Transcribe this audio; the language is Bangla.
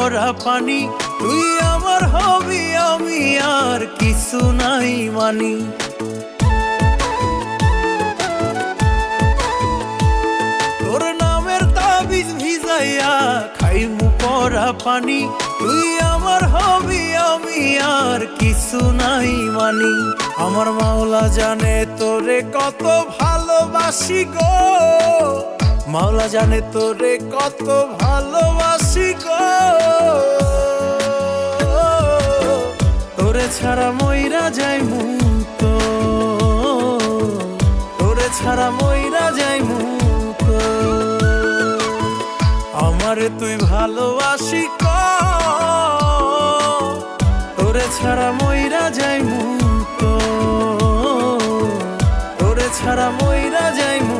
পরা পানি, তুই আমার হবি আমি আর কিছু নাই মানি। তোর নামের তাবিজ ভিজাইয়া খাইমু পরা পানি, তুই আমার হবি আমি আর কিছু নাই মানি। আমার মাওলা জানে তোরে কত ভালোবাসি গো, মাওলা জানে তোরে কত ভালোবাসি গো। তোরে ছাড়া মইরা যাইমু তো, তোরে ছাড়া মইরা যাইমু তো। আমারে তুই ভালোবাসি ক, তোরে ছাড়া মইরা যাইমু তো, তোরে ছাড়া মইরা যাইমু।